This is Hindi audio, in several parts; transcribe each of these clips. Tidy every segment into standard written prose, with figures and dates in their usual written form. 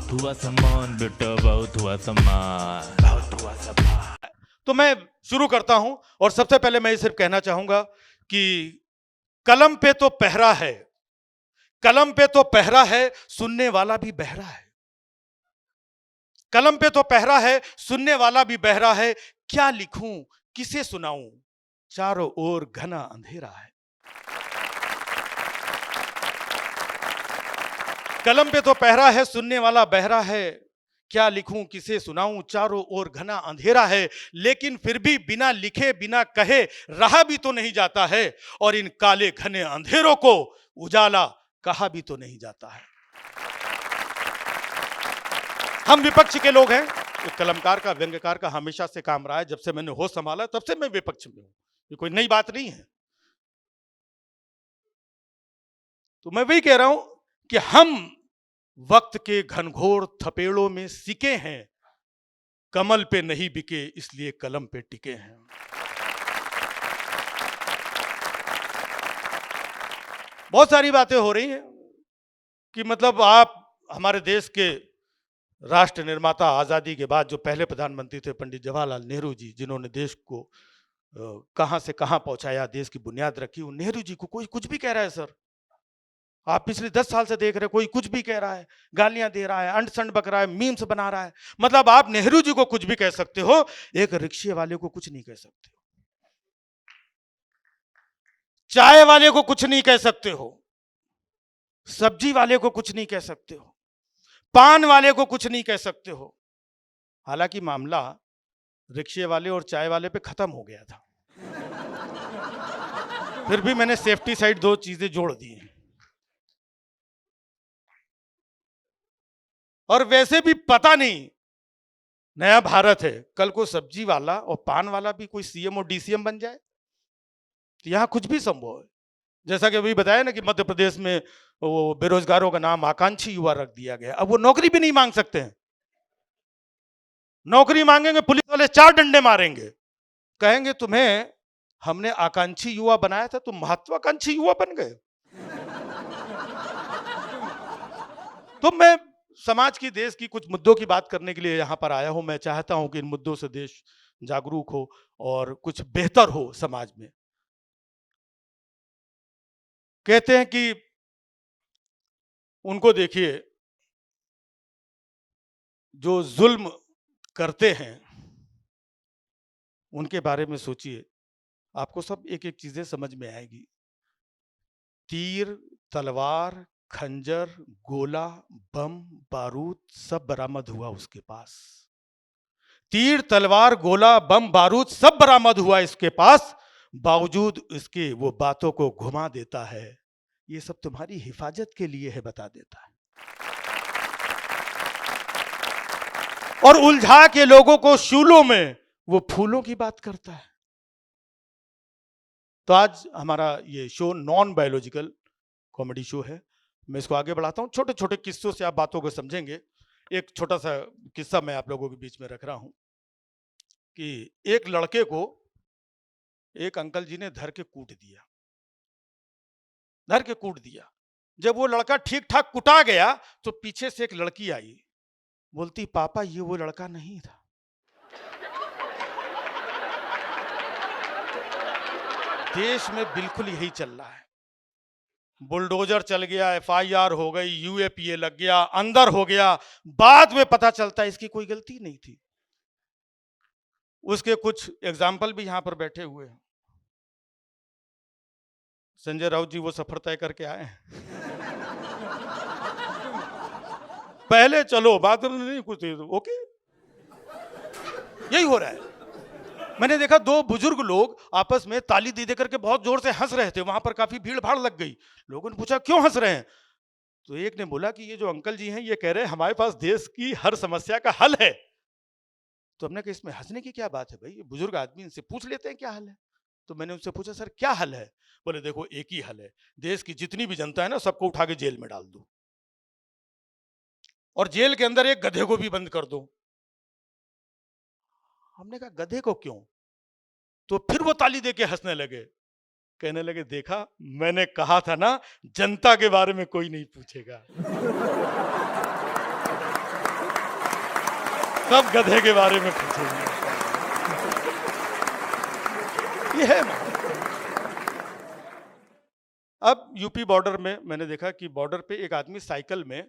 बहुत हुआ सम्मान बेटा, बहुत हुआ सम्मान, बहुत हुआ सम्मान। तो मैं शुरू करता हूं और सबसे पहले मैं ये सिर्फ कहना चाहूंगा कि कलम पे तो पहरा है, कलम पे तो पहरा है, सुनने वाला भी बहरा है। कलम पे तो पहरा है, सुनने वाला भी बहरा है। क्या लिखूं, किसे सुनाऊं, चारों ओर घना अंधेरा है। कलम पे तो पहरा है, सुनने वाला बहरा है। क्या लिखूं, किसे सुनाऊं, चारों ओर घना अंधेरा है। लेकिन फिर भी बिना लिखे बिना कहे रहा भी तो नहीं जाता है, और इन काले घने अंधेरों को उजाला कहा भी तो नहीं जाता है। हम विपक्ष के लोग हैं। एक कलमकार का, व्यंग्यकार का हमेशा से काम रहा है। जब से मैंने होश संभाला तब से मैं विपक्ष में हूं, ये कोई नई बात नहीं है। तो मैं वही कह रहा हूं कि हम वक्त के घनघोर थपेड़ों में सिके हैं, कमल पे नहीं बिके इसलिए कलम पे टिके हैं। बहुत सारी बातें हो रही हैं कि मतलब आप हमारे देश के राष्ट्र निर्माता, आजादी के बाद जो पहले प्रधानमंत्री थे पंडित जवाहरलाल नेहरू जी, जिन्होंने देश को कहां से कहां पहुंचाया, देश की बुनियाद रखी, उन नेहरू जी को कोई कुछ भी कह रहा है। सर, आप पिछले 10 साल से देख रहे हैं, कोई कुछ भी कह रहा है, गालियां दे रहा है, अंट संट बक रहा है, मीम्स बना रहा है। मतलब आप नेहरू जी को कुछ भी कह सकते हो, एक रिक्शे वाले को कुछ नहीं कह सकते हो, चाय वाले को कुछ नहीं कह सकते हो, सब्जी वाले को कुछ नहीं कह सकते हो, पान वाले को कुछ नहीं कह सकते हो। हालांकि मामला रिक्शे वाले और चाय वाले पे खत्म हो गया था, फिर भी मैंने सेफ्टी साइड 2 चीजें जोड़ दी हैं। और वैसे भी पता नहीं, नया भारत है, कल को सब्जी वाला और पान वाला भी कोई सीएम और डीसीएम बन जाए तो यहां कुछ भी संभव है। जैसा कि अभी बताया ना कि मध्य प्रदेश में वो बेरोजगारों का नाम आकांक्षी युवा रख दिया गया। अब वो नौकरी भी नहीं मांग सकते हैं। नौकरी मांगेंगे पुलिस वाले 4 डंडे मारेंगे, कहेंगे तुम्हें हमने आकांक्षी युवा बनाया था, तुम महत्वाकांक्षी युवा बन गए। तो मैं समाज की, देश की कुछ मुद्दों की बात करने के लिए यहां पर आया हूं। मैं चाहता हूं कि इन मुद्दों से देश जागरूक हो और कुछ बेहतर हो समाज में। कहते हैं कि उनको देखिए जो जुल्म करते हैं, उनके बारे में सोचिए, आपको सब एक एक चीजें समझ में आएगी। तीर, तलवार, खंजर, गोला, बम, बारूद सब बरामद हुआ उसके पास। तीर, तलवार, गोला, बम, बारूद सब बरामद हुआ इसके पास, बावजूद इसके वो बातों को घुमा देता है। ये सब तुम्हारी हिफाजत के लिए है, बता देता है, और उलझा के लोगों को शूलों में वो फूलों की बात करता है। तो आज हमारा ये show non biological comedy show है। मैं इसको आगे बढ़ाता हूं, छोटे छोटे किस्सों से आप बातों को समझेंगे। एक छोटा सा किस्सा मैं आप लोगों के बीच में रख रहा हूं कि एक लड़के को एक अंकल जी ने धर के कूट दिया, धर के कूट दिया। जब वो लड़का ठीक ठाक कुटा गया तो पीछे से एक लड़की आई, बोलती पापा ये वो लड़का नहीं था। देश में बिल्कुल यही चल रहा है। बुलडोजर चल गया, एफआईआर हो गई, यूएपीए लग गया, अंदर हो गया, बाद में पता चलता है इसकी कोई गलती नहीं थी। उसके कुछ एग्जाम्पल भी यहां पर बैठे हुए हैं। संजय राउत जी वो सफर तय करके आए हैं। पहले चलो, बाद में नहीं कुछ, ओके, यही हो रहा है। मैंने देखा 2 बुजुर्ग लोग आपस में ताली दे देकर के बहुत जोर से हंस रहे थे। वहां पर काफी भीड़ भाड़ लग गई। लोगों ने पूछा क्यों हंस रहे हैं, तो एक ने बोला कि ये जो अंकल जी हैं ये कह रहे हैं हमारे पास देश की हर समस्या का हल है। तो हमने कहा इसमें हंसने की क्या बात है भाई, ये बुजुर्ग आदमी, इनसे पूछ लेते हैं क्या हल है। तो मैंने उनसे पूछा सर क्या हल है। बोले देखो एक ही हल है, देश की जितनी भी जनता है ना सबको उठा के जेल में डाल दो, और जेल के अंदर एक गधे को भी बंद कर दो। हमने कहा गधे को क्यों, तो फिर वो ताली दे के हंसने लगे, कहने लगे देखा मैंने कहा था ना जनता के बारे में कोई नहीं पूछेगा। सब गधे के बारे में पूछेंगे। ये है। अब यूपी बॉर्डर में मैंने देखा कि बॉर्डर पे एक आदमी साइकिल में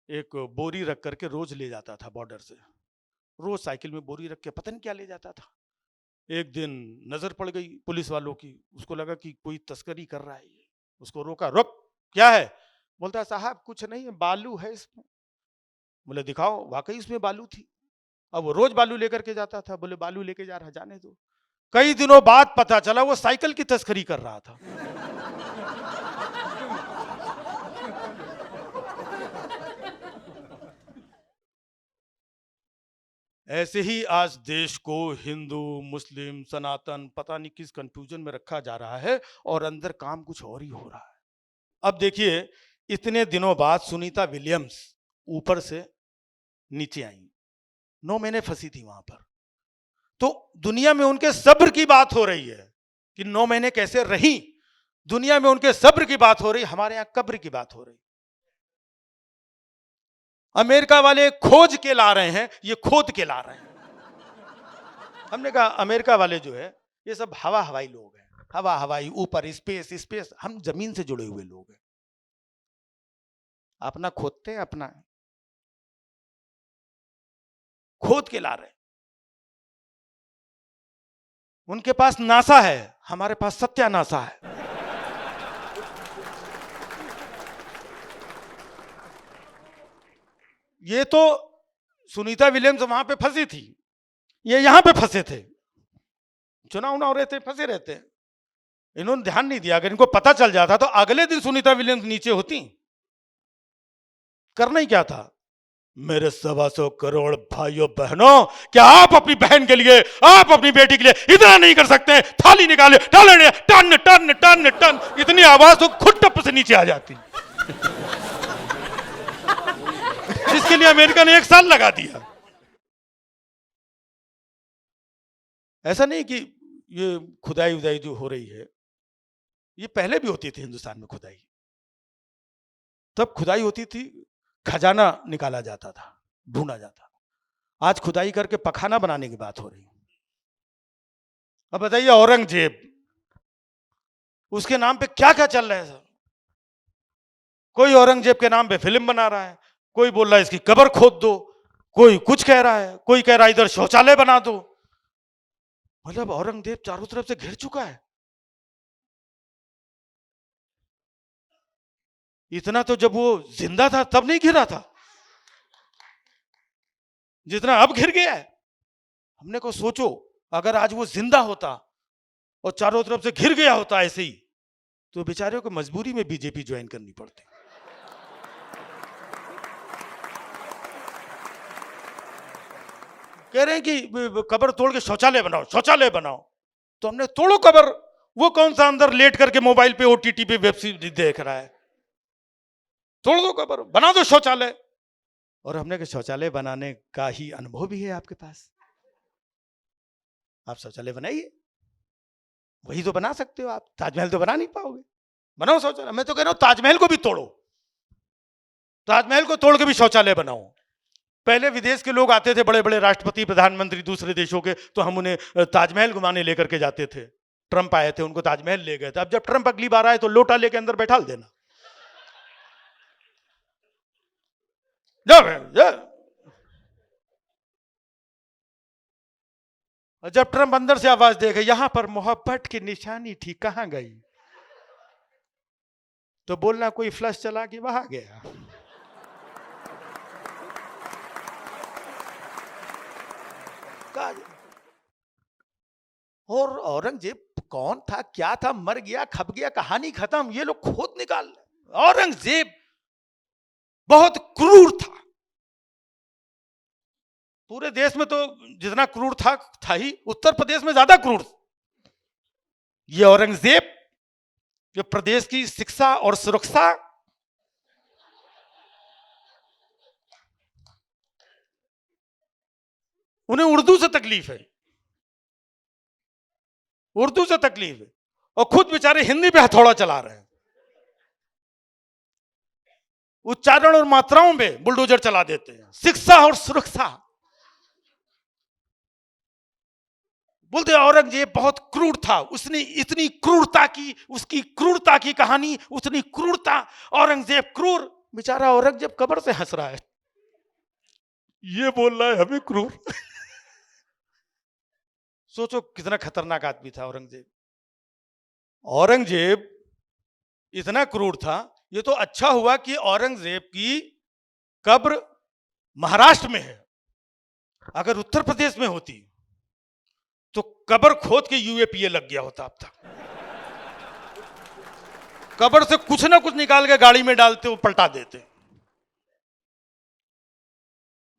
एक बोरी रख करके रोज ले जाता था बॉर्डर से। रोज साइकिल में बोरी रख के पता नहीं क्या ले जाता था। एक दिन नजर पड़ गई पुलिस वालों की, उसको लगा कि कोई तस्करी कर रहा है ये। उसको रोका, रुक क्या है? बोलता है साहब कुछ नहीं है, बालू है इसमें। बोले दिखाओ, वाकई इसमें बालू थी। अब वो रोज बालू लेकर के जाता था। बोले बालू लेके जा रहा, जाने दो। कई दिनों बाद पता चला वो साइकिल की तस्करी कर रहा था। ऐसे ही आज देश को हिंदू मुस्लिम सनातन पता नहीं किस कंफ्यूजन में रखा जा रहा है और अंदर काम कुछ और ही हो रहा है। अब देखिए, इतने दिनों बाद सुनीता विलियम्स ऊपर से नीचे आई, 9 महीने फंसी थी वहां पर। तो दुनिया में उनके सब्र की बात हो रही है कि 9 महीने कैसे रही। दुनिया में उनके सब्र की बात हो रही, हमारे यहां कब्र की बात हो रही। अमेरिका वाले खोज के ला रहे हैं, ये खोद के ला रहे हैं। हमने कहा अमेरिका वाले जो है ये सब हवा हवाई लोग हैं, हवा हवाई ऊपर स्पेस स्पेस। हम जमीन से जुड़े हुए लोग हैं। अपना खोदते हैं, अपना खोद के ला रहे हैं। उनके पास नासा है, हमारे पास सत्यानाशा है। ये तो सुनीता विलियम्स वहां पे फंसी थी, ये यहां पे फंसे थे। चुनाव ना हो रहे थे, फंसे रहते हैं। इन्होंने ध्यान नहीं दिया। अगर इनको पता चल जाता तो अगले दिन सुनीता विलियम्स नीचे होती। करना ही क्या था? मेरे 125 करोड़ भाइयों बहनों, क्या आप अपनी बहन के लिए, आप अपनी बेटी के लिए इतना नहीं कर सकते? थाली निकाले, टाले, टन टन टन टन, इतनी आवाज तो खुद टप से नीचे आ जाती। जिसके लिए अमेरिका ने 1 साल लगा दिया। ऐसा नहीं कि ये खुदाई उदाई जो हो रही है, ये पहले भी होती थी हिंदुस्तान में खुदाई। तब खुदाई होती थी, खजाना निकाला जाता था, ढूंढा जाता। आज खुदाई करके पखाना बनाने की बात हो रही है। अब बताइए, औरंगजेब, उसके नाम पे क्या क्या चल रहा है सर? कोई औरंगजेब के नाम पे फिल्म बना रहा है, कोई बोल रहा है इसकी कब्र खोद दो, कोई कुछ कह रहा है, कोई कह रहा है इधर शौचालय बना दो। मतलब औरंगजेब चारों तरफ से घिर चुका है। इतना तो जब वो जिंदा था तब नहीं घिरा था जितना अब घिर गया है। हमने को सोचो, अगर आज वो जिंदा होता और चारों तरफ से घिर गया होता ऐसे ही, तो बेचारे को मजबूरी में बीजेपी ज्वाइन करनी पड़ती। कह रहे हैं कि कब्र तोड़ के शौचालय बनाओ, शौचालय बनाओ। तो हमने तोड़ो कब्र। वो कौन सा अंदर लेट करके मोबाइल पे ओटीटी पे वेब सीरीज देख रहा है? तोड़ दो कब्र, बना दो शौचालय। और हमने कहा शौचालय बनाने का ही अनुभव भी है आपके पास, आप शौचालय बनाइए, वही तो बना सकते हो आप। ताजमहल तो बना नहीं पाओगे, बनाओ शौचालय। मैं तो कह रहा हूं ताजमहल को भी तोड़ो, ताजमहल को तोड़ के भी शौचालय बनाओ। पहले विदेश के लोग आते थे, बड़े बड़े राष्ट्रपति प्रधानमंत्री दूसरे देशों के, तो हम उन्हें ताजमहल घुमाने लेकर के जाते थे। ट्रंप आए थे, उनको ताजमहल ले गए थे। अब जब ट्रंप अगली बार आए तो लोटा लेके अंदर बैठा देना। जब ट्रंप अंदर से आवाज देगा यहां पर मोहब्बत की निशानी थी, कहां गई? तो बोलना कोई फ्लश चला के वहां गया। और औरंगजेब कौन था, क्या था, मर गया, खप गया, कहानी खत्म। ये लोग खोद निकाल। औरंगजेब बहुत क्रूर था। पूरे देश में तो जितना क्रूर था ही, उत्तर प्रदेश में ज्यादा क्रूर। ये औरंगजेब जो प्रदेश की शिक्षा और सुरक्षा, उन्हें उर्दू से तकलीफ है, उर्दू से तकलीफ है, और खुद बेचारे हिंदी पे हथौड़ा चला रहे हैं। उच्चारण और मात्राओं में बुलडोजर चला देते हैं। शिक्षा और सुरक्षा, बोलते औरंगजेब बहुत क्रूर था, उसने इतनी क्रूरता की, उसकी क्रूरता की कहानी, उतनी क्रूरता, औरंगजेब क्रूर। बेचारा औरंगजेब कब्र से हंस रहा है, ये बोल रहा है हमें क्रूर। सोचो कितना खतरनाक आदमी था औरंगजेब। औरंगजेब इतना क्रूर था। ये तो अच्छा हुआ कि औरंगजेब की कब्र महाराष्ट्र में है, अगर उत्तर प्रदेश में होती तो कब्र खोद के यूएपीए लग गया होता अब तक। कब्र से कुछ ना कुछ निकाल के गाड़ी में डालते, वो पलटा देते।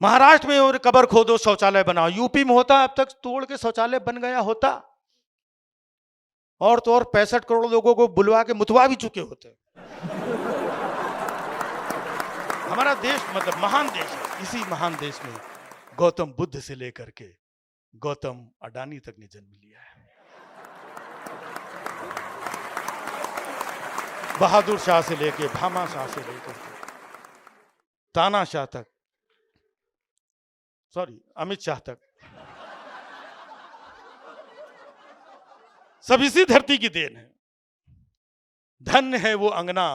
महाराष्ट्र में और कब्र खोदो शौचालय बनाओ, यूपी में होता अब तक तोड़ के शौचालय बन गया होता, और तो और 65 करोड़ लोगों को बुलवा के मुतवा भी चुके होते। हमारा देश मतलब महान देश है। इसी महान देश में गौतम बुद्ध से लेकर के गौतम अडानी तक ने जन्म लिया है। बहादुर शाह से लेके भामा शाह से लेकर के तानाशाह तक, सॉरी अमित शाह तक, सब इसी धरती की देन है। धन्य है वो अंगना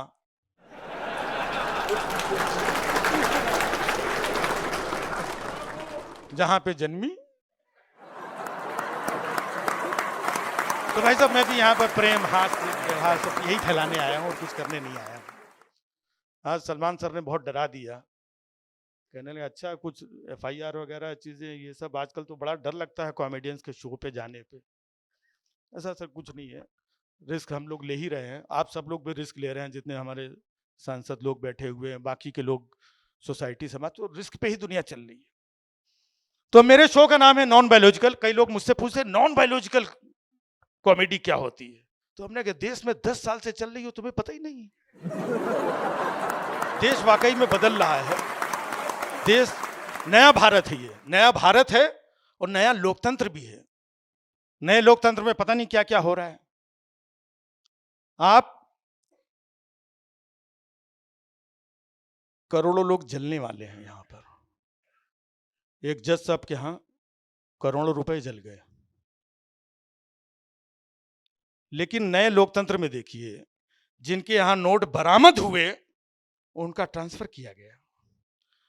जहां पे जन्मी। तो भाई साहब, मैं भी यहां पर प्रेम, हास्य, व्यवहार सब यही फैलाने आया हूं और कुछ करने नहीं आया हूं। आज सलमान सर ने बहुत डरा दिया, कहने लगे अच्छा कुछ एफआईआर वगैरह चीजें, ये सब आजकल तो बड़ा डर लगता है कॉमेडियंस के शो पे जाने पे। ऐसा सर कुछ नहीं है, रिस्क हम लोग ले ही रहे हैं, आप सब लोग भी रिस्क ले रहे हैं, जितने हमारे सांसद लोग बैठे हुए हैं, बाकी के लोग, सोसाइटी समाज, तो रिस्क पे ही दुनिया चल रही है। तो मेरे शो का नाम है नॉन बायोलॉजिकल। कई लोग मुझसे पूछते नॉन बायोलॉजिकल कॉमेडी क्या होती है, तो हमने कहा देश में 10 साल से चल रही हो, तुम्हें पता ही नहीं। देश वाकई में बदल रहा है। देश नया भारत है, ये नया भारत है और नया लोकतंत्र भी है। नए लोकतंत्र में पता नहीं क्या क्या हो रहा है। आप करोड़ों लोग जलने वाले हैं यहां पर। एक जज साहब के यहां करोड़ों रुपए जल गए, लेकिन नए लोकतंत्र में देखिए, जिनके यहां नोट बरामद हुए उनका ट्रांसफर किया गया,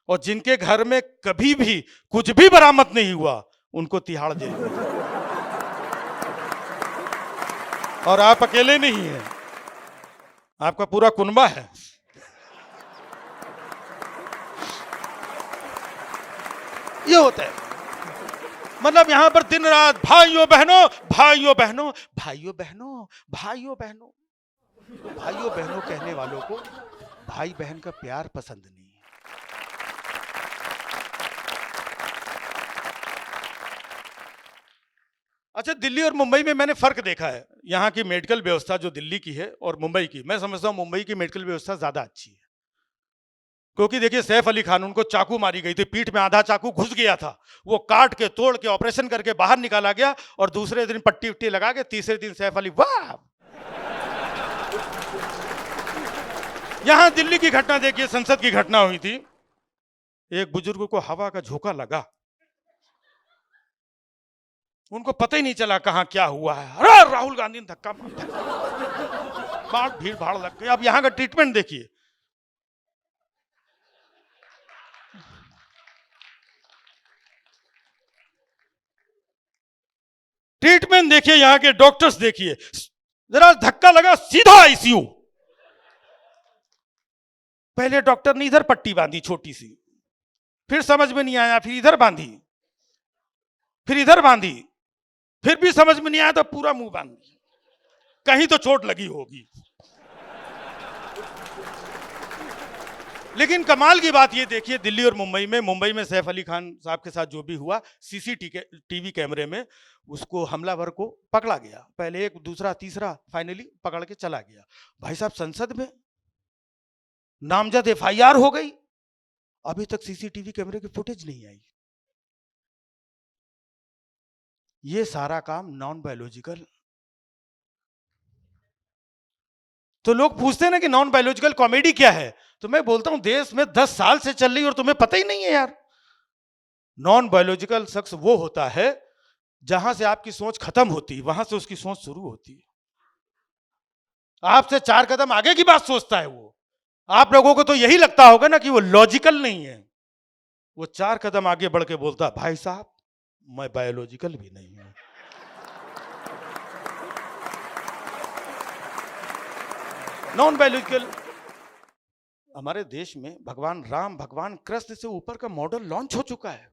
और जिनके घर में कभी भी कुछ भी बरामद नहीं हुआ उनको तिहाड़ जेल में। और आप अकेले नहीं हैं, आपका पूरा कुनबा है। ये होता है, मतलब यहां पर दिन रात भाइयों बहनों, भाइयों बहनों, भाइयों बहनों, भाइयों बहनों। तो भाइयों बहनों कहने वालों को भाई बहन का प्यार पसंद नहीं है। अच्छा, दिल्ली और मुंबई में मैंने फर्क देखा है। यहाँ की मेडिकल व्यवस्था जो दिल्ली की है और मुंबई की, मैं समझता हूँ मुंबई की मेडिकल व्यवस्था ज्यादा अच्छी है। क्योंकि देखिए सैफ अली खान, उनको चाकू मारी गई थी, पीठ में आधा चाकू घुस गया था, वो काट के तोड़ के ऑपरेशन करके बाहर निकाला गया, और दूसरे दिन पट्टी उट्टी लगा के तीसरे दिन सैफ अली, वाह। यहां दिल्ली की घटना देखिए, संसद की घटना हुई थी, एक बुजुर्ग को हवा का झोंका लगा, उनको पता ही नहीं चला कहां क्या हुआ है। अरे राहुल गांधी ने धक्का मारा, भीड़ भाड़ लग गई। अब यहां का ट्रीटमेंट देखिए, ट्रीटमेंट देखिए, यहां के डॉक्टर्स देखिए, जरा धक्का लगा सीधा आईसीयू। पहले डॉक्टर ने इधर पट्टी बांधी छोटी सी, फिर समझ में नहीं आया, फिर इधर बांधी, फिर इधर बांधी, फिर भी समझ में नहीं आया तो पूरा मुंह बांध दिया, कहीं तो चोट लगी होगी। लेकिन कमाल की बात ये देखिए, दिल्ली और मुंबई में सैफ अली खान साहब के साथ जो भी हुआ, सीसीटीवी कैमरे में उसको, हमलावर को पकड़ा गया, पहले एक, दूसरा, तीसरा, फाइनली पकड़ के चला गया। भाई साहब, संसद में नामजद एफआईआर हो गई, अभी तक सीसीटीवी कैमरे की फुटेज नहीं आई। ये सारा काम नॉन बायोलॉजिकल। तो लोग पूछते हैं ना कि नॉन बायोलॉजिकल कॉमेडी क्या है, तो मैं बोलता हूं देश में 10 साल से चल रही और तुम्हें पता ही नहीं है यार। नॉन बायोलॉजिकल शख्स वो होता है जहां से आपकी सोच खत्म होती है वहां से उसकी सोच शुरू होती है। आपसे 4 कदम आगे की बात सोचता है वो। आप लोगों को तो यही लगता होगा ना कि वो लॉजिकल नहीं है। वो 4 कदम आगे बढ़ के बोलता, भाई साहब मैं बायोलॉजिकल भी नहीं हूं। Non biological. हमारे देश में भगवान राम, भगवान कृष्ण से ऊपर का मॉडल लॉन्च हो चुका है,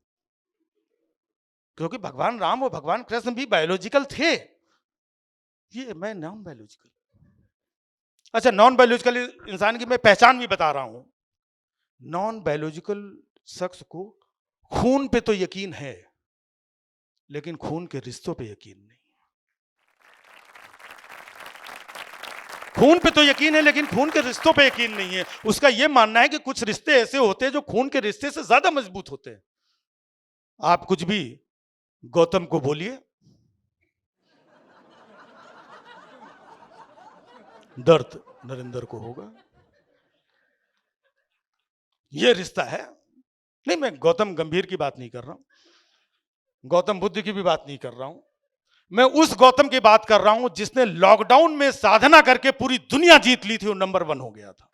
क्योंकि भगवान राम और भगवान कृष्ण भी बायोलॉजिकल थे। ये मैं नॉन बायोलॉजिकल। अच्छा, नॉन बायोलॉजिकल इंसान की मैं पहचान भी बता रहा हूं। नॉन बायोलॉजिकल शख्स को खून पे तो यकीन है, लेकिन खून के रिश्तों पे यकीन नहीं। खून पे तो यकीन है, लेकिन खून के रिश्तों पे यकीन नहीं है। उसका यह मानना है कि कुछ रिश्ते ऐसे होते हैं जो खून के रिश्ते से ज्यादा मजबूत होते हैं। आप कुछ भी गौतम को बोलिए, दर्द नरेंद्र को होगा। यह रिश्ता है। नहीं, मैं गौतम गंभीर की बात नहीं कर रहा हूं, गौतम बुद्ध की भी बात नहीं कर रहा हूं। मैं उस गौतम की बात कर रहा हूं जिसने लॉकडाउन में साधना करके पूरी दुनिया जीत ली थी और नंबर 1 हो गया था।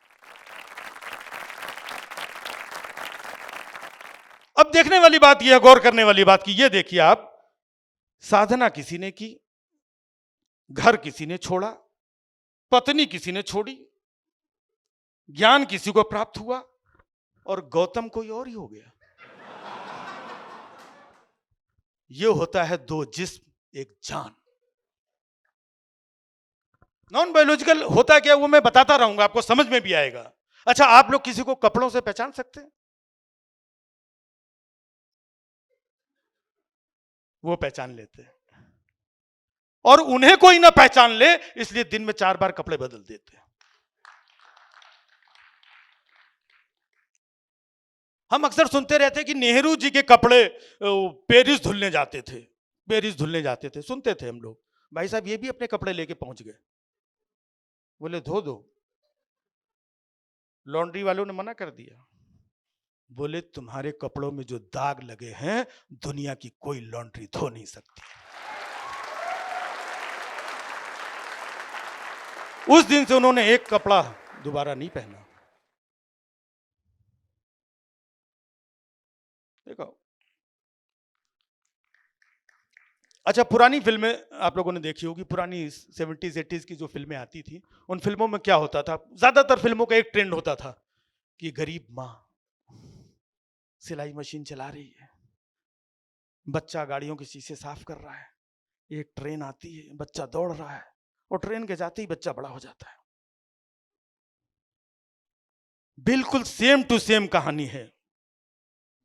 अब देखने वाली बात यह है, गौर करने वाली बात की यह देखिए आप, साधना किसी ने की, घर किसी ने छोड़ा, पत्नी किसी ने छोड़ी, ज्ञान किसी को प्राप्त हुआ, और गौतम कोई और ही हो गया। यह होता है 2 जिस्म एक जान। नॉन बायोलॉजिकल होता क्या, वो मैं बताता रहूंगा, आपको समझ में भी आएगा। अच्छा, आप लोग किसी को कपड़ों से पहचान सकते हैं? वो पहचान लेते हैं, और उन्हें कोई ना पहचान ले इसलिए दिन में 4 बार कपड़े बदल देते हैं। हम अक्सर सुनते रहते कि नेहरू जी के कपड़े पेरिस धुलने जाते थे, पेरिस धुलने जाते थे, सुनते थे हम लोग। भाई साहब ये भी अपने कपड़े लेके पहुंच गए। बोले धो दो, लॉन्ड्री वालों ने मना कर दिया। बोले तुम्हारे कपड़ों में जो दाग लगे हैं दुनिया की कोई लॉन्ड्री धो नहीं सकती। उस दिन से उन्होंने एक कपड़ा दोबारा नहीं पहना। देखो, अच्छा, पुरानी फिल्में आप लोगों ने देखी होगी, पुरानी 70s 80s की जो फिल्में आती थी, उन फिल्मों में क्या होता था, ज्यादातर फिल्मों का एक ट्रेंड होता था कि गरीब माँ सिलाई मशीन चला रही है, बच्चा गाड़ियों के शीशे साफ कर रहा है, एक ट्रेन आती है, बच्चा दौड़ रहा है, और ट्रेन के जाते ही बच्चा बड़ा हो जाता है। बिल्कुल सेम टू सेम कहानी है।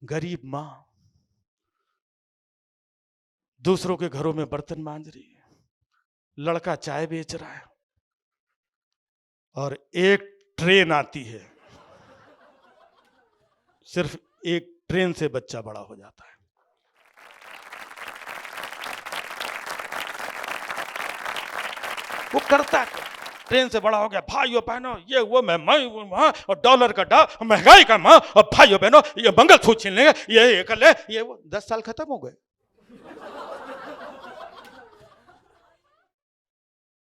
गरीब माँ दूसरों के घरों में बर्तन मांज रही है, लड़का चाय बेच रहा है, और एक ट्रेन आती है, सिर्फ एक ट्रेन से बच्चा बड़ा हो जाता है। वो करता है, ट्रेन से बड़ा हो गया, भाइयों बहनों ये वो मैं वहां, और डॉलर का डा, महंगाई का मां, और भाइयों बहनों ये मंगलसूत्र छीन लेंगे, ये कर ले, ये वो। 10 साल खत्म हो गए।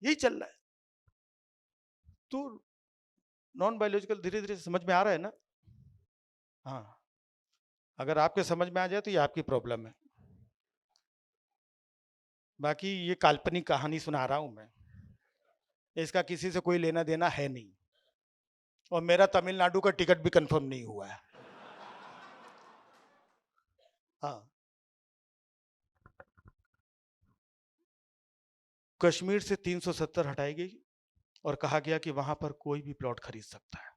यही चल रहा है। तो नॉन बायोलॉजिकल धीरे धीरे समझ में आ रहा है ना? हाँ, अगर आपके समझ में आ जाए तो ये आपकी प्रॉब्लम है। बाकी ये काल्पनिक कहानी सुना रहा हूं मैं, इसका किसी से कोई लेना देना है नहीं, और मेरा तमिलनाडु का टिकट भी कंफर्म नहीं हुआ है। हाँ, कश्मीर से 370 हटाई गई और कहा गया कि वहां पर कोई भी प्लॉट खरीद सकता है।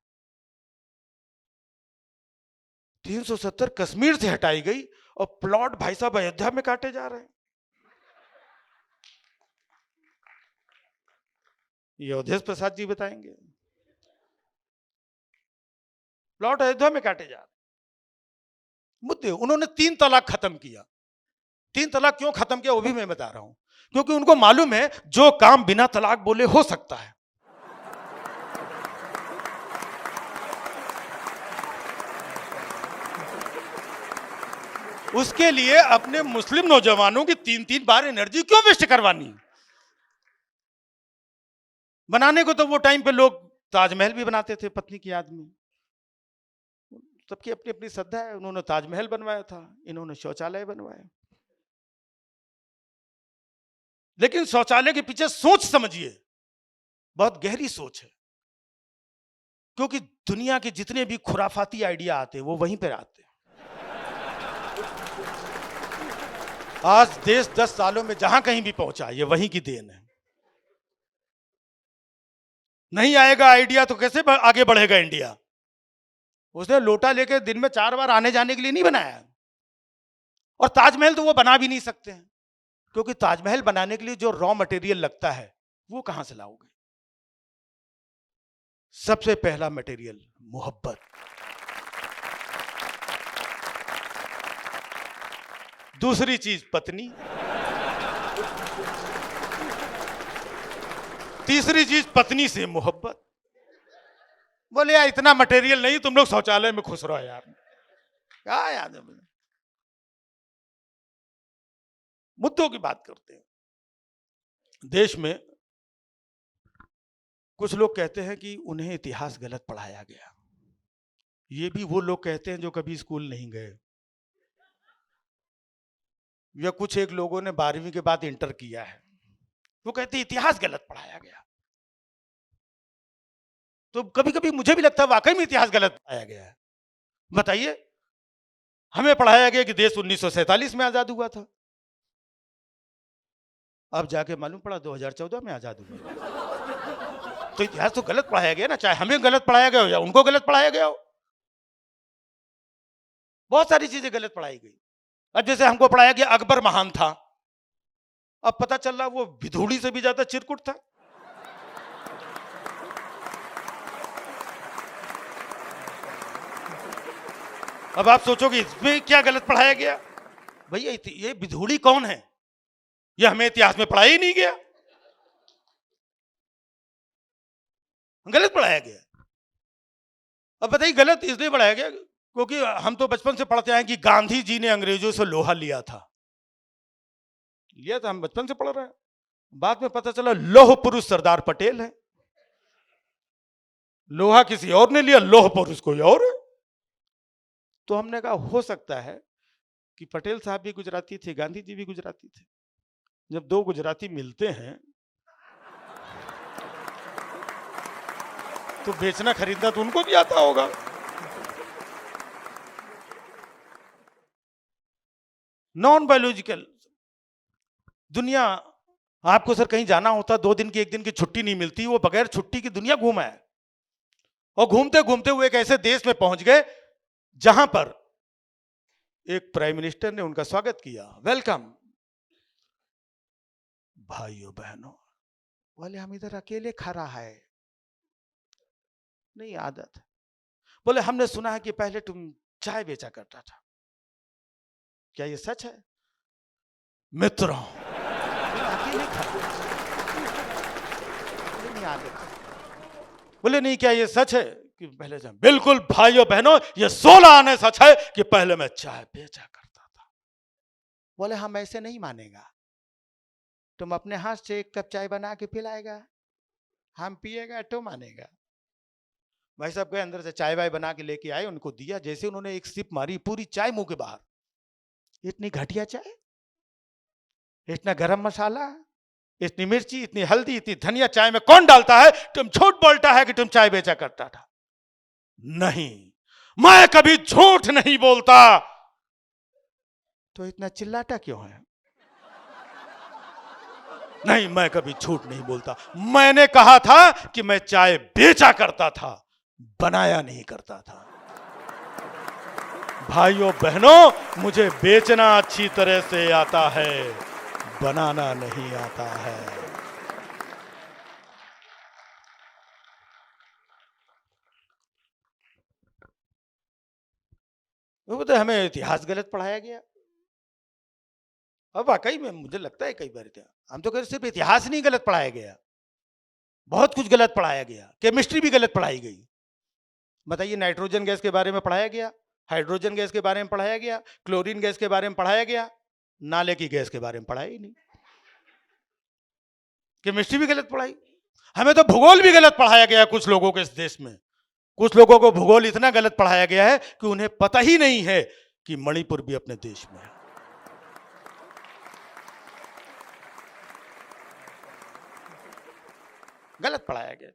370 कश्मीर से हटाई गई और प्लॉट भाई साहब अयोध्या में काटे जा रहे हैं। ये अवधेश प्रसाद जी बताएंगे। प्लॉट अयोध्या में काटे जा रहे मुद्दे। उन्होंने 3 तलाक खत्म किया। 3 तलाक क्यों खत्म किया वो भी मैं बता रहा हूं, क्योंकि उनको मालूम है जो काम बिना तलाक बोले हो सकता है, उसके लिए अपने मुस्लिम नौजवानों की 3-3 बार एनर्जी क्यों वेस्ट करवानी? बनाने को तो वो टाइम पे लोग ताजमहल भी बनाते थे पत्नी की याद में। सबकी अपनी अपनी श्रद्धा है। उन्होंने ताजमहल बनवाया था, इन्होंने शौचालय बनवाया। लेकिन शौचालय के पीछे सोच समझिए, बहुत गहरी सोच है। क्योंकि दुनिया के जितने भी खुराफाती आइडिया आते हैं वो वहीं पर आते हैं। आज देश 10 सालों में जहां कहीं भी पहुंचा, ये वहीं की देन है। नहीं आएगा आइडिया तो कैसे आगे बढ़ेगा इंडिया? उसने लोटा लेके दिन में 4 बार आने जाने के लिए नहीं बनाया। और ताजमहल तो वो बना भी नहीं सकते हैं, क्योंकि ताजमहल बनाने के लिए जो रॉ मटेरियल लगता है वो कहां से लाओगे? सबसे पहला मटेरियल मोहब्बत। दूसरी चीज पत्नी। तीसरी चीज पत्नी से मोहब्बत। बोले यार इतना मटेरियल नहीं, तुम लोग शौचालय में खुश रहो यार। क्या याद है मुझे? मुद्दों की बात करते हैं। देश में कुछ लोग कहते हैं कि उन्हें इतिहास गलत पढ़ाया गया। ये भी वो लोग कहते हैं जो कभी स्कूल नहीं गए, या कुछ एक लोगों ने 12वीं के बाद इंटर किया है, वो कहते हैं इतिहास गलत पढ़ाया गया। तो कभी कभी मुझे भी लगता है वाकई में इतिहास गलत पढ़ाया गया है। बताइए, हमें पढ़ाया गया कि देश 1947 में आजाद हुआ था, अब जाके मालूम पड़ा 2014 में आजाद हुआ। तो इतिहास तो गलत पढ़ाया गया ना, चाहे हमें गलत पढ़ाया गया हो या उनको गलत पढ़ाया गया हो। बहुत सारी चीजें गलत पढ़ाई गई। अब जैसे हमको पढ़ाया गया अकबर महान था, अब पता चल रहा वो विधूड़ी से भी ज्यादा चिरकुट था। अब आप सोचोगे इसमें क्या गलत पढ़ाया गया? भैया ये विधूड़ी कौन है, ये हमें इतिहास में पढ़ाया ही नहीं गया, गलत पढ़ाया गया। अब बताइए गलत इसलिए पढ़ाया गया क्योंकि हम तो बचपन से पढ़ते आए कि गांधी जी ने अंग्रेजों से लोहा लिया था। हम बचपन से पढ़ रहे हैं। बाद में पता चला लौह पुरुष सरदार पटेल है। लोहा किसी और ने लिया, लौह पुरुष कोई और है। तो हमने कहा हो सकता है कि पटेल साहब भी गुजराती थे, गांधी जी भी गुजराती थे। जब दो गुजराती मिलते हैं तो बेचना खरीदना तो उनको भी आता होगा। नॉन बायोलॉजिकल दुनिया, आपको सर कहीं जाना होता, 2 दिन की 1 दिन की छुट्टी नहीं मिलती, वो बगैर छुट्टी की दुनिया घूमा है। और घूमते घूमते हुए एक ऐसे देश में पहुंच गए जहां पर एक प्राइम मिनिस्टर ने उनका स्वागत किया, वेलकम। भाइयों बहनों, बोले हम इधर अकेले खा रहा है, नहीं आदत। बोले हमने सुना है कि पहले तुम चाय बेचा करता था, क्या ये सच है? मित्रों, अकेले खा, नहीं आदत। बोले नहीं, क्या ये सच है कि पहले चाय? बिल्कुल भाइयों बहनों, ये 16 आने सच है कि पहले मैं चाय बेचा करता था। बोले हम ऐसे नहीं मानेगा, तुम अपने हाथ से 1 कप चाय बना के पिलाएगा, हम पिएगा तो मानेगा। भाई साहब गए अंदर से चाय वाय बना के लेके आए, उनको दिया। जैसे उन्होंने एक सिप मारी, पूरी चाय मुंह के बाहर। इतनी घटिया चाय, इतना गरम मसाला, इतनी मिर्ची, इतनी हल्दी, इतनी धनिया चाय में कौन डालता है? तुम झूठ बोलता है कि तुम चाय बेचा करता था। नहीं, मैं कभी झूठ नहीं बोलता। तो इतना चिल्लाता क्यों है? नहीं, मैं कभी झूठ नहीं बोलता। मैंने कहा था कि मैं चाय बेचा करता था, बनाया नहीं करता था। भाइयों बहनों, मुझे बेचना अच्छी तरह से आता है, बनाना नहीं आता है। वो तो हमें इतिहास गलत पढ़ाया गया। अब वाकई में मुझे लगता है कई बार हम तो कह सिर्फ इतिहास नहीं गलत पढ़ाया गया, बहुत कुछ गलत पढ़ाया गया। केमिस्ट्री भी गलत पढ़ाई गई। बताइए, नाइट्रोजन गैस के बारे में पढ़ाया गया, हाइड्रोजन गैस के बारे में पढ़ाया गया, क्लोरीन गैस के बारे में पढ़ाया गया, नाले की गैस के बारे में पढ़ाया ही नहीं। केमिस्ट्री भी गलत पढ़ाई, हमें तो भूगोल भी गलत पढ़ाया गया है कुछ लोगों के इस देश में। कुछ लोगों को भूगोल इतना गलत पढ़ाया गया है कि उन्हें पता ही नहीं है कि मणिपुर भी अपने देश में है। गलत पढ़ाया गया।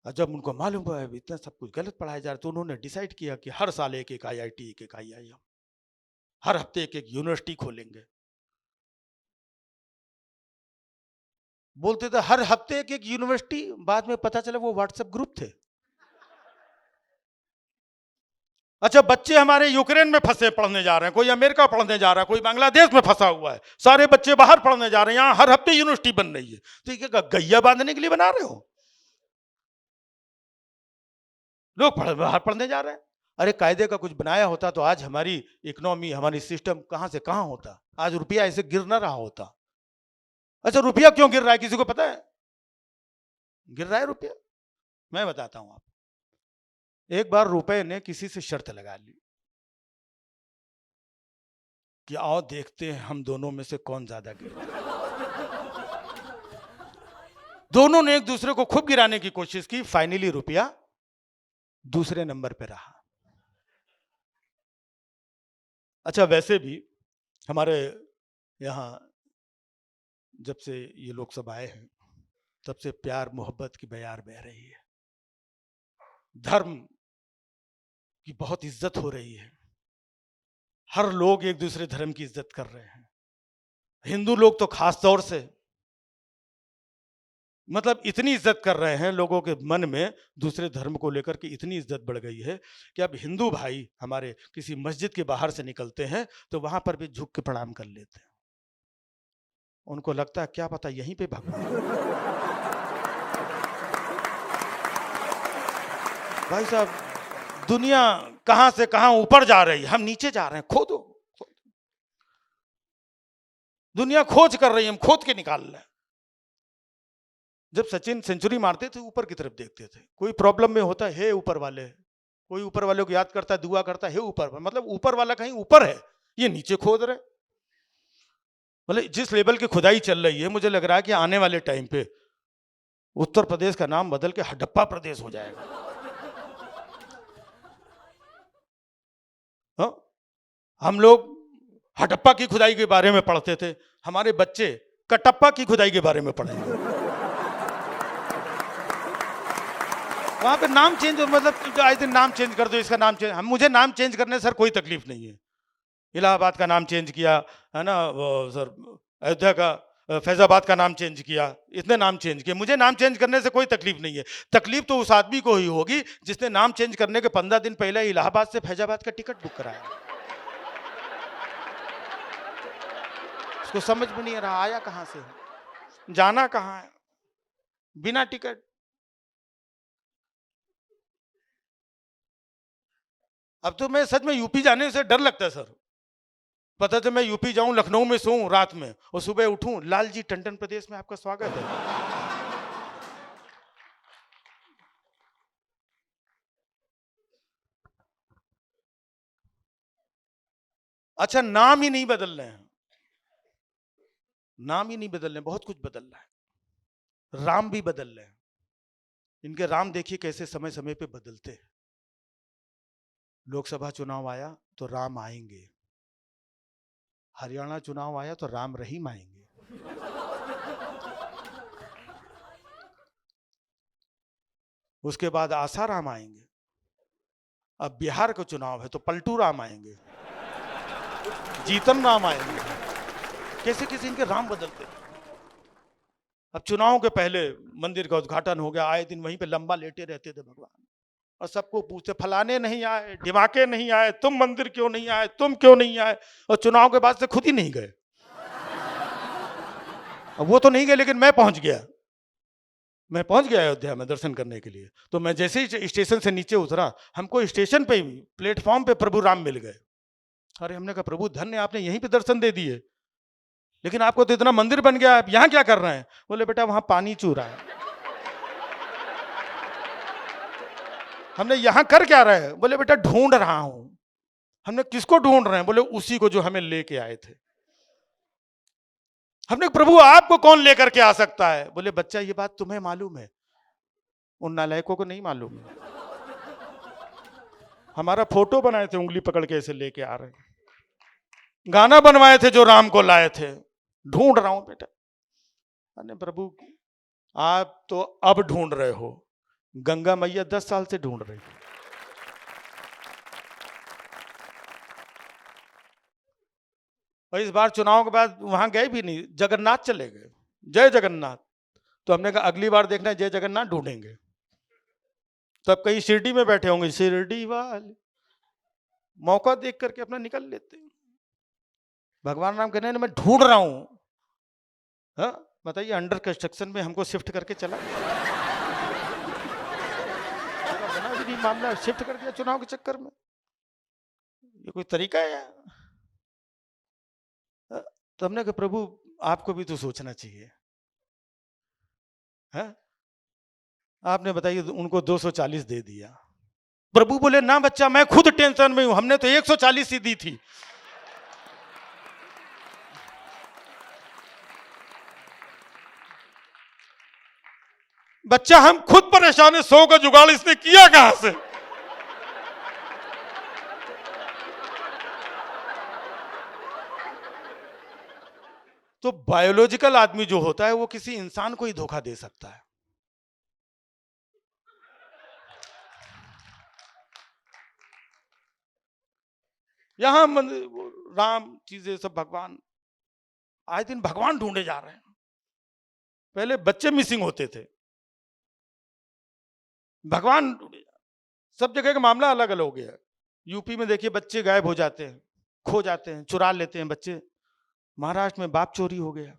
और जब उनको मालूम हुआ है इतना सब कुछ गलत पढ़ाया जा रहा है, तो उन्होंने डिसाइड किया कि हर साल एक एक IIT, एक एक IIM, हर हफ्ते एक एक यूनिवर्सिटी खोलेंगे। बोलते थे हर हफ्ते एक एक यूनिवर्सिटी, बाद में पता चला वो व्हाट्सएप ग्रुप थे। अच्छा, बच्चे हमारे यूक्रेन में फंसे पढ़ने जा रहे हैं, कोई अमेरिका पढ़ने जा रहा है, कोई बांग्लादेश में फंसा हुआ है, सारे बच्चे बाहर पढ़ने जा रहे हैं, यहां हर हफ्ते यूनिवर्सिटी बन रही है। तो ये क्या गैया बांधने के लिए बना रहे हो? लोग बाहर पढ़ने जा रहे हैं। अरे कायदे का कुछ बनाया होता तो आज हमारी इकोनॉमी, हमारी सिस्टम कहां से कहां होता, आज रुपया ऐसे गिर ना रहा होता। अच्छा, रुपया क्यों गिर रहा है किसी को पता है? गिर रहा है रुपया, मैं बताता हूं आपको। एक बार रुपए ने किसी से शर्त लगा ली कि आओ देखते हैं हम दोनों में से कौन ज्यादा गिर रहा है। दोनों ने एक दूसरे को खूब गिराने की कोशिश की, फाइनली रुपया दूसरे नंबर पे रहा। अच्छा, वैसे भी हमारे यहां जब से ये लोग सब आए हैं तब से प्यार मोहब्बत की बयार बह रही है, धर्म की बहुत इज्जत हो रही है, हर लोग एक दूसरे धर्म की इज्जत कर रहे हैं। हिंदू लोग तो खास तौर से मतलब इतनी इज्जत कर रहे हैं, लोगों के मन में दूसरे धर्म को लेकर के इतनी इज्जत बढ़ गई है कि अब हिंदू भाई हमारे किसी मस्जिद के बाहर से निकलते हैं तो वहां पर भी झुक के प्रणाम कर लेते हैं। उनको लगता है क्या पता यहीं पे भगवान। भाई साहब, दुनिया कहां से कहां ऊपर जा रही है, हम नीचे जा रहे हैं। खोदो, दुनिया खोज कर रही है, हम खोद के निकाल रहे हैं। जब सचिन सेंचुरी मारते थे ऊपर की तरफ देखते थे, कोई प्रॉब्लम में होता है ऊपर वाले, कोई ऊपर वाले को याद करता है, दुआ करता है ऊपर, मतलब ऊपर वाला कहीं ऊपर है, ये नीचे खोद रहे। मतलब जिस लेवल की खुदाई चल रही है, मुझे लग रहा है कि आने वाले टाइम पे उत्तर प्रदेश का नाम बदल के हडप्पा प्रदेश हो जाएगा। हाँ? हम लोग हडप्पा की खुदाई के बारे में पढ़ते थे, हमारे बच्चे कटप्पा की खुदाई के बारे में पढ़ेंगे। वहां पे नाम चेंज, मतलब आए दिन नाम चेंज कर दो, इसका नाम चेंज, मुझे नाम चेंज करने सर कोई तकलीफ नहीं है। इलाहाबाद का नाम चेंज किया है ना, सर अयोध्या का, फैजाबाद का नाम चेंज किया, इतने नाम चेंज किए, मुझे नाम चेंज करने से कोई तकलीफ नहीं है। तकलीफ तो उस आदमी को ही होगी जिसने नाम चेंज करने के 15 दिन पहले इलाहाबाद से फैजाबाद का टिकट बुक कराया। उसको समझ में नहीं आ रहा आया कहां से, जाना कहां है, बिना टिकट। अब तो मैं सच में यूपी जाने से डर लगता है सर। पता था मैं यूपी जाऊं, लखनऊ में सोऊं रात में और सुबह उठूं, लालजी टंडन प्रदेश में आपका स्वागत है। अच्छा, नाम ही नहीं बदल रहे हैं, नाम ही नहीं बदल रहे, बहुत कुछ बदल रहा है। राम भी बदल रहे हैं, इनके राम देखिए कैसे समय समय पे बदलते हैं। लोकसभा चुनाव आया तो राम आएंगे, हरियाणा चुनाव आया तो राम रहीम आएंगे, उसके बाद आसाराम आएंगे, अब बिहार का चुनाव है तो पलटू राम आएंगे, जीतन राम आएंगे। कैसे कैसे इनके राम बदलते। अब चुनाव के पहले मंदिर का उद्घाटन हो गया, आए दिन वहीं पे लंबा लेटे रहते थे भगवान, और सबको पूछते फलाने नहीं आए, ढिमाके नहीं आए, तुम मंदिर क्यों नहीं आए, तुम क्यों नहीं आए, और चुनाव के बाद से खुद ही नहीं गए। अब वो तो नहीं गए लेकिन मैं पहुंच गया, मैं पहुंच गया अयोध्या में दर्शन करने के लिए। तो मैं जैसे ही स्टेशन से नीचे उतरा, हमको स्टेशन पे ही प्लेटफॉर्म पे प्रभु राम मिल गए। अरे हमने कहा प्रभु धन्य, आपने यहीं पे दर्शन दे दिए, लेकिन आपको तो इतना मंदिर बन गया, आप यहाँ क्या कर रहे हैं? बोले बेटा वहां पानी चू रहा है। हमने यहां कर क्या रहे हैं? बोले बेटा ढूंढ रहा हूं। हमने किसको ढूंढ रहे हैं? बोले उसी को जो हमें लेके आए थे। हमने प्रभु आपको कौन लेकर के आ सकता है? बोले बच्चा ये बात तुम्हें मालूम है, उन नालायकों को नहीं मालूम है। हमारा फोटो बनाए थे उंगली पकड़ के ऐसे लेके आ रहे हैं, गाना बनवाए थे जो राम को लाए थे। ढूंढ रहा हूं बेटा। अरे प्रभु आप तो अब ढूंढ रहे हो, गंगा मैया 10 साल से ढूंढ रही। और इस बार चुनाव के बाद वहां गए भी नहीं, जगन्नाथ चले गए, जय जगन्नाथ। तो हमने कहा अगली बार देखना है जय जगन्नाथ ढूंढेंगे। तब कहीं शिरडी में बैठे होंगे, शिरडी वाले मौका देख करके अपना निकल लेते। भगवान राम कहने मैं ढूंढ रहा हूं। हाँ बताइए, अंडर कंस्ट्रक्शन में हमको शिफ्ट करके चला, बना भी नहीं मामला, शिफ्ट कर दिया चुनाव के चक्कर में। ये कोई तरीका है? तो हमने कहा प्रभु आपको भी तो सोचना चाहिए। है आपने बताइए उनको 240 दे दिया। प्रभु बोले ना बच्चा मैं खुद टेंशन में हूं, हमने तो 140 ही दी थी। बच्चा हम खुद परेशान है, 100 का जुगाड़ इसने किया कहां से? तो बायोलॉजिकल आदमी जो होता है वो किसी इंसान को ही धोखा दे सकता है। यहां राम चीजें सब भगवान, आए दिन भगवान ढूंढे जा रहे हैं। पहले बच्चे मिसिंग होते थे, भगवान ढूंढे जा रहे हैं। सब जगह का मामला अलग अलग हो गया है। यूपी में देखिए बच्चे गायब हो जाते हैं, खो जाते हैं, चुरा लेते हैं बच्चे। महाराष्ट्र में बाप चोरी हो गया।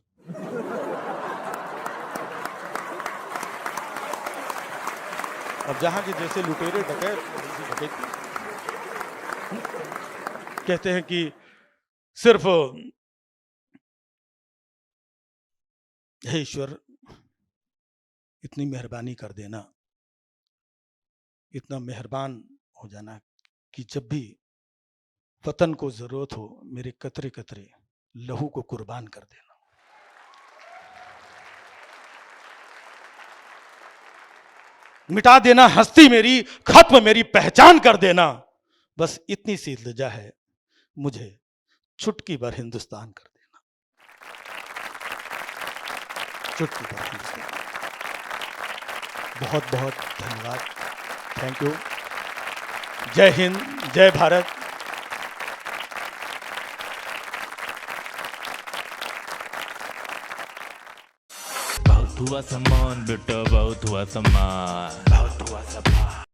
अब जहां के जैसे लुटेरे डकैत कहते हैं कि सिर्फ हे ईश्वर इतनी मेहरबानी कर देना, इतना मेहरबान हो जाना कि जब भी वतन को जरूरत हो मेरे कतरे कतरे लहू को कुर्बान कर देना। मिटा देना हस्ती मेरी, खत्म मेरी पहचान कर देना। बस इतनी सी इल्तिजा है, मुझे चुटकी भर हिंदुस्तान कर देना। चुटकी भर हिंदुस्तान। बहुत बहुत धन्यवाद, थैंक यू। जय हिंद, जय भारत। बहुत हुआ सम्मान बेटा, बहुत हुआ सम्मान, बहुत हुआ सम्मान।